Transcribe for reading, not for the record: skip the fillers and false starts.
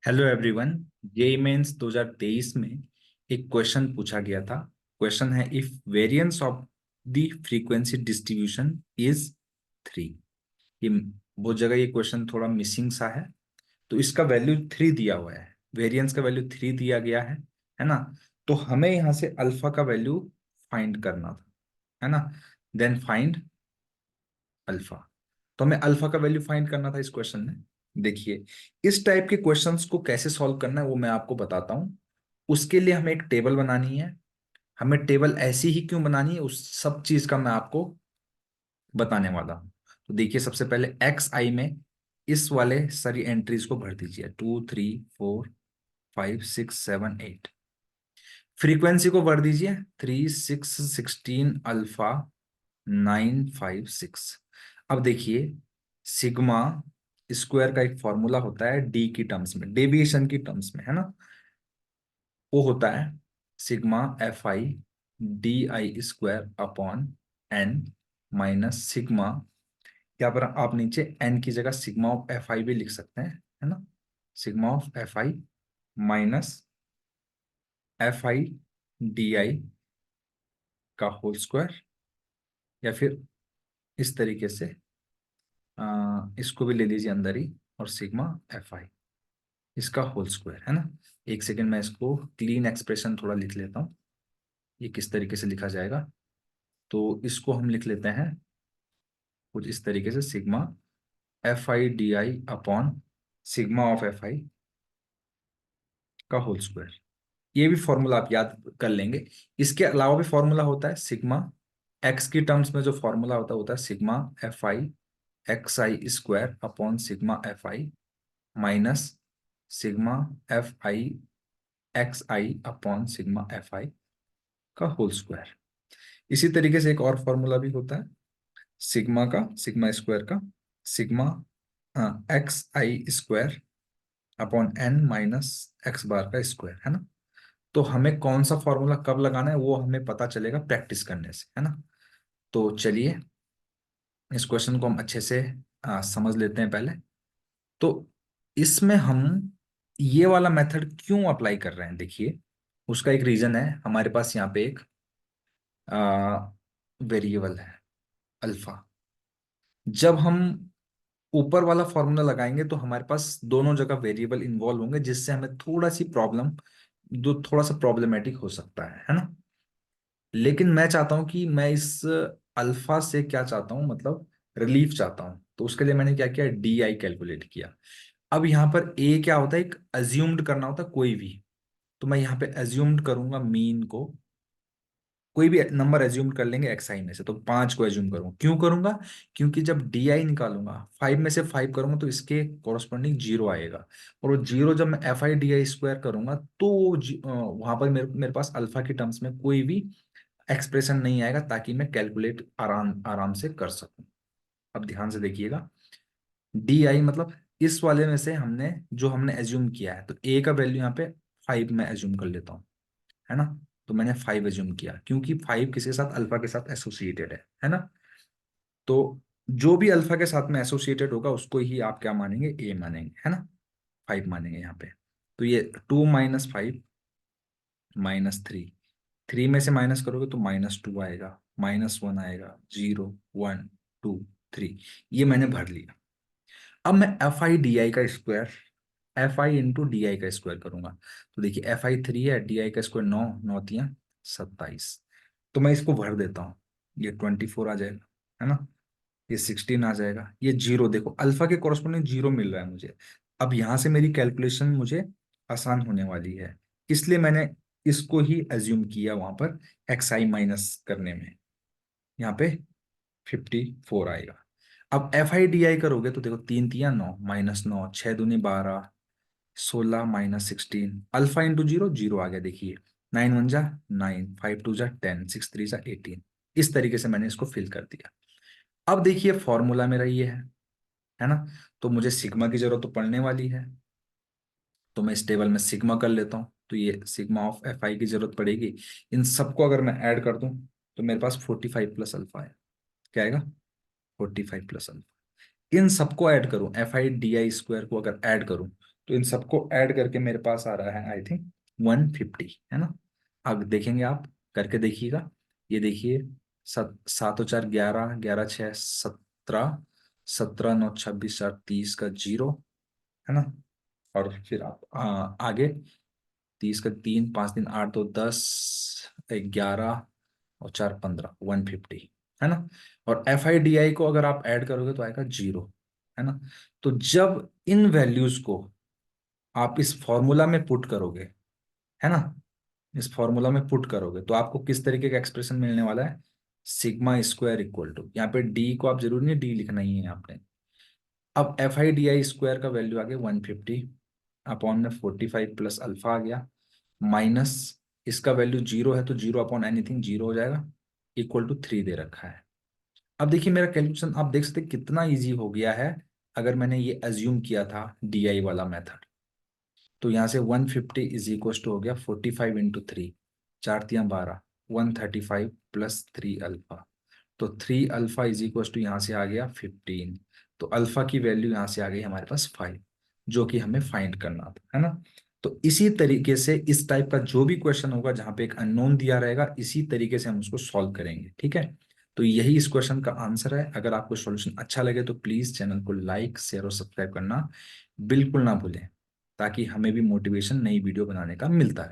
Hello everyone. JEE mains 2023 में एक question पूछा गया था। क्वेश्चन है, if variance of the frequency distribution is 3। ये बहुत जगह ये क्वेश्चन थोड़ा मिसिंग सा है। तो इसका वैल्यू 3 दिया हुआ है, वेरिएंस का वैल्यू 3 दिया गया है ना। तो हमें यहाँ से अल्फा का वैल्यू फाइंड करना था, है ना। Then find alpha. तो हमें अल्फा का वैल्यू फाइंड करना था इस क्वेश्चन में। देखिए, इस टाइप के क्वेश्चंस को कैसे सॉल्व करना है वो मैं आपको बताता हूँ। उसके लिए हमें एक टेबल बनानी है। हमें टेबल ऐसी ही क्यों बनानी है, उस सब चीज का मैं आपको बताने वाला हूँ। तो देखिए, सबसे पहले एक्स आई में इस वाले सारी एंट्रीज को भर दीजिए, 2 3 4 5 6 7 8। फ्रीक्वेंसी को भर दीजिए, 3 6 16 अल्फा 9 5 6। अब देखिए, सिग्मा स्क्वायर का एक फॉर्मूला होता है डी की टर्म्स में, डेविएशन की टर्म्स में, है ना। वो होता है sigma F I D I square upon N minus sigma. यहाँ पर आप नीचे एन की जगह सिग्मा ऑफ एफ आई भी लिख सकते हैं, है ना। Sigma of F I minus F I D आई का होल स्क्वायर, या फिर इस तरीके से इसको भी ले लीजिए अंदर ही, और सिग्मा एफ आई इसका होल स्क्वायर, है ना। एक सेकेंड, मैं इसको क्लीन एक्सप्रेशन थोड़ा लिख लेता हूँ। ये किस तरीके से लिखा जाएगा, तो इसको हम लिख लेते हैं कुछ इस तरीके से, sigma F I D I upon sigma of F I का होल स्क्वायर। ये भी फॉर्मूला आप याद कर लेंगे। इसके अलावा भी फॉर्मूला होता है सिग्मा एक्स की टर्म्स में, जो फॉर्मूला होता है sigma F I x i square upon sigma F I minus sigma F I x I upon sigma F आई का होल स्क्वायर। इसी तरीके से एक और फॉर्मूला भी होता है सिग्मा का, सिग्मा स्क्वायर का, sigma x i square upon N minus x bar का स्क्वायर, है ना। तो हमें कौन सा फॉर्मूला कब लगाना है वो हमें पता चलेगा प्रैक्टिस करने से, है ना। तो चलिए, इस क्वेश्चन को हम अच्छे से समझ लेते हैं पहले। तो इसमें हम ये वाला मेथड क्यों अप्लाई कर रहे हैं, देखिए, उसका एक रीजन है। हमारे पास यहाँ पे एक वेरिएबल है अल्फा। जब हम ऊपर वाला फॉर्मूला लगाएंगे तो हमारे पास दोनों जगह वेरिएबल इन्वॉल्व होंगे, जिससे हमें थोड़ा सी प्रॉब्लम, जो थोड़ा सा प्रॉब्लमेटिक हो सकता है ना। लेकिन मैं चाहता हूं कि मैं इस अल्फा से क्या चाहता हूं, मतलब रिलीफ चाहता हूं। तो उसके लिए मैंने क्या किया, डी आई कैलकुलेट किया। अब यहाँ पर ए क्या होता है, एक अज्यूम्ड करना होता है कोई भी। तो मैं यहाँ पे अज्यूम्ड करूंगा मीन को, कोई भी नंबर एज्यूम कर लेंगे एक्स आई में से। तो 5 को एज्यूम करूंगा, क्यों करूंगा, क्योंकि जब डी आई निकालूंगा 5 में से 5 करूंगा तो इसके कॉरस्पॉन्डिंग 0 आएगा। और वो 0 जब मैं F I D I square करूंगा तो वहां पर मेरे पास अल्फा की टर्म्स में कोई भी एक्सप्रेशन नहीं आएगा, ताकि मैं कैलकुलेट आराम आराम से कर सकूं। अब ध्यान से देखिएगा, डी आई मतलब इस वाले में से हमने जो हमने एज्यूम किया है, तो ए का वैल्यू यहाँ पे 5 में एज्यूम कर लेता हूँ, है ना। तो मैंने 5 एज्यूम किया क्योंकि 5 किसके साथ, अल्फा के साथ एसोसिएटेड है ना। तो जो भी अल्फा के साथ में एसोसिएटेड होगा उसको ही आप क्या मानेंगे, ए मानेंगे, है ना। 5 मानेंगे यहाँ पे। तो ये 2 - 5 - 3, 3 में से माइनस करोगे तो -2 आएगा, -1 आएगा, 0 1 2 3। ये मैंने भर लिया। अब मैं एफ आई डी आई का square, F I into D I का स्क्वायर करूंगा। तो देखिए, एफ आई 3 है, डी आई का स्क्वायर 9, 9 × 3 = 27। तो मैं इसको भर देता हूँ, ये 24 आ जाएगा, है ना। ये 16 आ जाएगा, ये 0, देखो अल्फा के कॉरस्पॉन्डिंग 0 मिल रहा है मुझे। अब यहां से मेरी कैलकुलेशन मुझे आसान होने वाली है, इसलिए मैंने इसको ही एज्यूम किया वहां पर एक्स आई माइनस करने में। यहाँ पे 54 आएगा। अब एफ आई डी आई करोगे तो देखो, 3 × 3 = 9, -9, 6 × 2 = 12, 16 -16, अल्फा इंटू 0, 0 आ गया, देखिए। 9 × 1 = 9, 5 × 2 = 10, 6 × 3 = 18। इस तरीके से मैंने इसको फिल कर दिया। अब देखिए, फॉर्मूला मेरा ये है ना। तो मुझे सिग्मा की जरूरत तो पड़ने वाली है, तो मैं इस टेबल में सिग्मा कर लेता हूँ। तो ये सिग्मा ऑफ एफ आई की जरूरत पड़ेगी। इन सबको अगर मैं ऐड कर दूं तो मेरे पास 45 प्लस अल्फा है। क्या आएगा, 45 प्लस अल्फा। इन सबको ऐड करूं, F I D I square को अगर ऐड करूं, तो इन सबको ऐड करके मेरे पास आ रहा है आई थिंक 150, है ना। अब देखेंगे, आप करके देखिएगा। ये देखिए, 7 और 4 11, 11 6 17, 17 9 26 4 30 का 0, है ना। और फिर आप आगे, 30 का 3 5 3 8 2 10 11 और 4 15, 150, है ना। और एफ आई डी आई को अगर आप ऐड करोगे तो आएगा 0, है ना। तो जब इन वैल्यूज को आप इस फॉर्मूला में पुट करोगे, है ना, इस फॉर्मूला में पुट करोगे तो आपको किस तरीके का एक्सप्रेशन मिलने वाला है, सिग्मा स्क्वायर इक्वल टू, यहाँ पे डी को आप जरूरी नहीं डी लिखना ही है आपने। अब F I D I square का वैल्यू आ गया 150 अपॉन में 45 प्लस अल्फा आ गया, माइनस इसका वैल्यू 0 है तो 0 अपॉन एनीथिंग 0 हो जाएगा, इक्वल टू 3 दे रखा है। अब देखिए मेरा कैलकुलेशन आप देख सकते हैं कितना इजी हो गया है। अगर मैंने ये अज्यूम किया था डी आई वाला मेथड, तो यहाँ से 150 इज इक्वल टू हो गया 45 इंटू 3, 4 3 12, 135 प्लस 3 अल्फा। तो 3 अल्फा इज इक्वल टू यहाँ से आ गया 15। तो अल्फा की वैल्यू यहाँ से आ गई हमारे पास 5, जो कि हमें फाइंड करना था, है ना। तो इसी तरीके से इस टाइप का जो भी क्वेश्चन होगा जहां पे एक अननोन दिया रहेगा, इसी तरीके से हम उसको सॉल्व करेंगे, ठीक है। तो यही इस क्वेश्चन का आंसर है। अगर आपको सॉल्यूशन अच्छा लगे तो प्लीज चैनल को लाइक शेयर और सब्सक्राइब करना बिल्कुल ना भूलें, ताकि हमें भी मोटिवेशन नई वीडियो बनाने का मिलता है।